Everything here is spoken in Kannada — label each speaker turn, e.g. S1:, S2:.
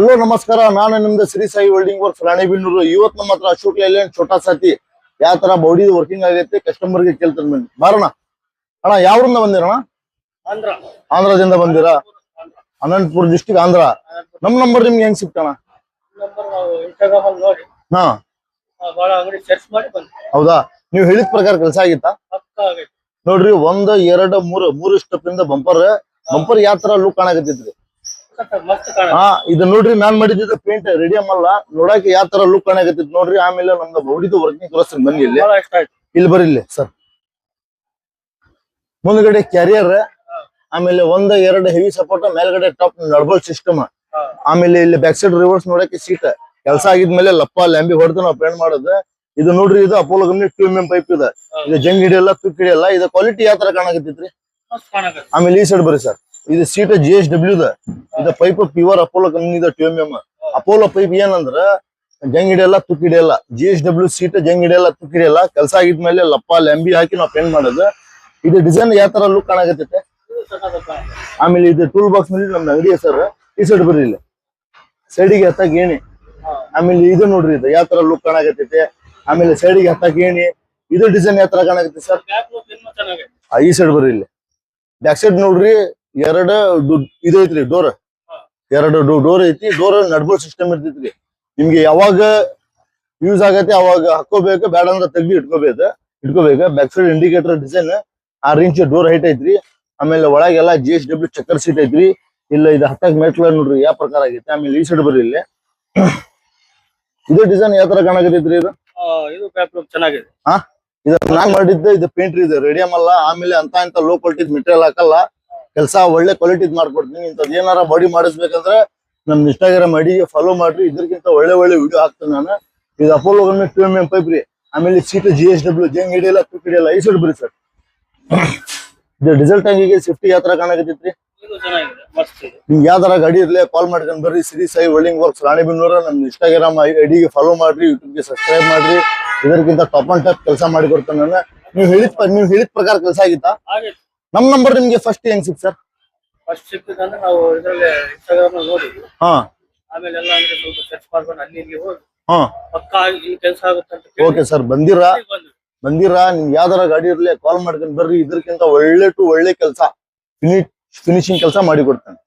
S1: ಹಲೋ ನಮಸ್ಕಾರ, ನಾನು ನಿಮ್ದು ಶ್ರೀ ಸಾಯಿ ವೆಲ್ಡಿಂಗ್ ವರ್ಕ್ಸ್ ರಾಣೆಬೆನ್ನೂರು. ಇವತ್ತು ನಮ್ಮ ಹತ್ರ ಅಶೋಕ್ ಲೈಲ್ಯಾಂಡ್ ಛೋಟಾ ಸಾತಿ ಯಾವ ತರ ಬಾಡಿ ವರ್ಕಿಂಗ್ ಆಗೈತೆ ಕಸ್ಟಮರ್ಗೆ ಕೇಳ್ತಾನೆ. ಬನ್ನಿ ಬಾರೋಣ. ಅಣ್ಣ ಯಾವ್ರಿಂದ ಬಂದಿರಣ್ಣ? ಆಂಧ್ರದಿಂದ ಬಂದಿರಾ? ಅನಂತಪುರ ಡಿಸ್ಟಿಕ್ ಆಂಧ್ರ. ನಮ್ ನಂಬರ್ ನಿಮ್ಗೆ ಹೆಂಗ್ ಸಿಕ್ತಣ್ಣ? ಹಾ ಹೌದಾ? ನೀವು ಹೇಳಿದ ಪ್ರಕಾರ ಕೆಲಸ ಆಗಿತ್ತಾ? ನೋಡ್ರಿ, 1 2 3 ಸ್ಟೆಪ್ ಇಂದ ಬಂಪರ್ ಯಾವ ತರ ಲುಕ್ ಕಾಣಕತ್ತೈತ್ರಿ. ಹಾ, ಇದು ನೋಡ್ರಿ, ನಾನ್ ಮಾಡಿದ್ದ ಪೇಂಟ್ ರೇಡಿಯಂ ಅಲ್ಲ, ನೋಡಕ್ಕೆ ಯಾವ ತರ ಲುಕ್ ಕಾಣಕತ್ತೈತಿ ನೋಡ್ರಿ. ಆಮೇಲೆ ನಮ್ದು ಬಾಡಿದು ವರ್ಕಿಂಗ್ ತೋರಿಸ್ತೀನಿ ಬನ್ನಿ. ಇಲ್ಲಿ ಬರ್ರಿ ಇಲ್ಲಿ ಸರ್. ಮುಂದ್ಗಡೆ ಕ್ಯಾರಿಯರ್, ಆಮೇಲೆ 1 2 ಹೆವಿ ಸಪೋರ್ಟ್, ಮೇಲ್ಗಡೆ ಟಾಪ್ ನಡ್ಬಲ್ ಸಿಸ್ಟಮ್, ಆಮೇಲೆ ಇಲ್ಲಿ ಬ್ಯಾಕ್ ಸೈಡ್ ರಿವರ್ಸ್ ನೋಡಕ್ಕೆ ಸೀಟ್. ಕೆಲಸ ಆಗಿದ್ಮೇಲೆ ಲಪ್ಪ ಲ್ಯಾಂಬಿ ಹೊಡೆದು ನಾವು ಪೇಂಟ್ ಮಾಡೋದು. ಇದು ನೋಡ್ರಿ, ಇದು ಅಪೋಲೋ ಕಂಪ್ನಿ 2mm ಪೈಪ್ ಇದೆ. ಇದು ಜಂಗ್ ಹಿಡಿಯಲ್ಲ, ತುಕ್ ಹಿಡಿಯಲ್ಲ. ಇದು ಕ್ವಾಲಿಟಿ ಯಾವ ತರ ಕಾಣಕತ್ತೈತ್ರಿ. ಆಮೇಲೆ ಈ ಸೈಡ್ ಬರ್ರಿ ಸರ್. ಇದು ಸೀಟ್ GSW ದ. ಇದು pipe pure Apollo company 2mm. ಅಪೋಲೋ ಪೈಪ್ ಏನಂದ್ರ ಜಂಗ್ ಹಿಡಿಯಲ್ಲ, ತುಕ್ ಹಿಡಿಯಲ್ಲ. GSW ಸೀಟ್ ಜಂಗ್ ಹಿಡಿಯಲ್ಲ, ತುಕ್ ಹಿಡಿಯಲ್ಲ. ಕೆಲಸ ಆಗಿದ್ಮೇಲೆ ಲಪ್ಪ ಲ್ಯಾಂಬಿ ಹಾಕಿ ನಾವು ಪೇಂಟ್ ಮಾಡೋದು. ಇದು ಡಿಸೈನ್ ಯಾವ ತರ ಲುಕ್ ಕಾಣಕತ್ತೈತೆ. ಆಮೇಲೆ ಇದು ಟೂಲ್ ಬಾಕ್ಸ್ ಮೇಲೆ ನಮ್ದು ಅಂಗಡಿ ಸರ್. ಈ ಸೈಡ್ ಬರ್ರಿ ಇಲ್ಲಿ ಸೈಡಿಗೆ ಹತ್ತಾಗ ಏಣಿ. ಆಮೇಲೆ ಇದು ನೋಡ್ರಿ, ಇದು ಯಾವ ತರ ಲುಕ್ ಕಾಣಕತ್ತೈತೆ. ಆಮೇಲೆ ಸೈಡಿಗೆ ಹತ್ತಾಗ ಏಣಿ. ಇದು ಡಿಸೈನ್ ಯಾವ ತರ ಕಾಣಕತ್ತೆ ಸರ್. ಈ ಸೈಡ್ ಬರ್ರಿ ಇಲ್ಲಿ ಬ್ಯಾಕ್ ಸೈಡ್ ನೋಡ್ರಿ, 2 ಇದು ಐತ್ರಿ ಡೋರ್. 2 ಡೋರ್ ಐತಿ. ಡೋರ್ ನಡ್ಬೋಲ್ ಸಿಸ್ಟಮ್ ಇರ್ತೈತ್ರಿ. ನಿಮ್ಗೆ ಯಾವಾಗ ಯೂಸ್ ಆಗತ್ತೆ ಅವಾಗ ಹಾಕೋಬೇಕು, ಬೇಡ ಅಂದ್ರೆ ತೆಗ್ದು ಇಟ್ಕೋಬೇಕು. Back side indicator design 6 inch door height ಐತ್ರಿ. ಆಮೇಲೆ ಒಳಗೆಲ್ಲ GSW ಚಕ್ಕರ್ ಸೀಟ್ ಐತ್ರಿ. ಇಲ್ಲ ಇದು ಹತ್ತಾಗ ಮೆಟ್ಲ ನೋಡ್ರಿ ಯಾವ ಪ್ರಕಾರ ಆಗೈತೆ. ಆಮೇಲೆ ಈ ಸೈಡ್ ಬರ್ರಿ ಇಲ್ಲಿ ಇದು ಡಿಸೈನ್ ಯಾವ ತರ ಕಾಣಕತ್ತೈತ್ರಿ. ಇದು
S2: ಚೆನ್ನಾಗಿದೆ.
S1: ಹಾ, ಇದು ನಾನ್ ಮಾಡಿದ್ದೆ. ಇದು ಪೇಂಟ್ ಇದೆ, ರೇಡಿಯಂ ಅಲ್ಲ. ಆಮೇಲೆ ಅಂತ ಲೋ ಕ್ವಾಲಿಟಿ ಮೆಟೀರಿಯಲ್ ಹಾಕಲ್ಲ. ಕೆಲಸ ಒಳ್ಳೆ ಕ್ವಾಲಿಟಿ ಮಾಡ್ಕೊಡ್ತೀನಿ. ಇಂಥದ್ದು ಏನಾರ ಬಾಡಿ ಮಾಡಿಸ್ಬೇಕಂದ್ರೆ ನಮ್ ಇನ್ಸ್ಟಾಗ್ರಾಮ್ ಐಡಿ ಫಾಲೋ ಮಾಡ್ರಿ. ಇದ್ರಕ್ಕಿಂತ ಒಳ್ಳೆ ವಿಡಿಯೋ ಹಾಕ್ತೀನಿ ನಾನು. ಇದು ಅಪೋಲೋ 2mm ಪೈಪ್ ರೀ. ಆಮೇಲೆ ಸೀಟ್ GSW ಜಂಗ್ ಹಿಡಿಯಲ್ಲ, ತುಕ್ ಹಿಡಿಯಲ್ಲ. ಈ ಸೈಡ್ ಬರ್ರಿ ಸರ್. ಇದು ಡೀಸೆಲ್ ಟ್ಯಾಂಕಿಗೆ ಸೇಫ್ಟಿ ಯಾವ ತರ ಕಾಣಕತ್ತೈತ್ರಿ. ನಿಮ್ಗೆ ಯಾವ ತರ ಗಾಡಿ ಇರ್ಲಿ ಕಾಲ್ ಮಾಡ್ಕೊಂಡ್ ಬರ್ರಿ. Shri Sai welding works Ranebennur. ನಮ್ ಇನ್ಸ್ಟಾಗ್ರಾಮ್ ಐಡಿಗೆ ಫಾಲೋ ಮಾಡ್ರಿ, ಯೂಟ್ಯೂಬ್ಗೆ ಸಬ್ಸ್ಕ್ರೈಬ್ ಮಾಡ್ರಿ. ಇದಕ್ಕಿಂತ ಟಾಪ್ ಅಂಡ್ ಟಾಪ್ ಕೆಲಸ ಮಾಡಿ ಕೊಡ್ತೇನೆ ನಾನು. ನೀವು ಹೇಳಿದ ಪ್ರಕಾರ ಕೆಲಸ ಆಗಿತ್ತಾ? ನಮ್ ನಂಬರ್ ನಿಮ್ಗೆ ಫಸ್ಟ್ ಹೆಂಗ್ ಸಿಕ್ ಸರ್?
S2: ಫಸ್ಟ್ ಸಿಕ್ಕಿದ್ರೆ ನಾವು ಇದರಲ್ಲಿ ಇನ್ಸ್ಟಾಗ್ರಾಮ್ ಅಲ್ಲಿ ನೋಡಿದ್ವಿ.
S1: ಹಾ,
S2: ಆಮೇಲೆ ಎಲ್ಲ ಅಂದ್ರೆ ಸ್ವಲ್ಪ ಸರ್ಚ್ ಮಾಡ್ಕೊಂಡು ಅಲ್ಲಿ ಇಲ್ಲಿ ಹೋಗಿ
S1: ಹಾ
S2: ಪಕ್ಕಾ ಇಲ್ಲಿ ಕೆಲಸ ಆಗುತ್ತೆ ಅಂತ
S1: ಓಕೆ ಸರ್. ಬಂದಿರಾ ನಿಮ್ಗೆ ಯಾವ್ದಾರ ಗಾಡಿ ಇರ್ಲಿ ಕಾಲ್ ಮಾಡ್ಕೊಂಡ್ ಬರ್ರಿ. ಇದಕ್ಕಿಂತ ಒಳ್ಳೆ ಕೆಲಸ ಫಿನಿಶಿಂಗ್ ಕೆಲಸ ಮಾಡಿ ಕೊಡ್ತೇನೆ.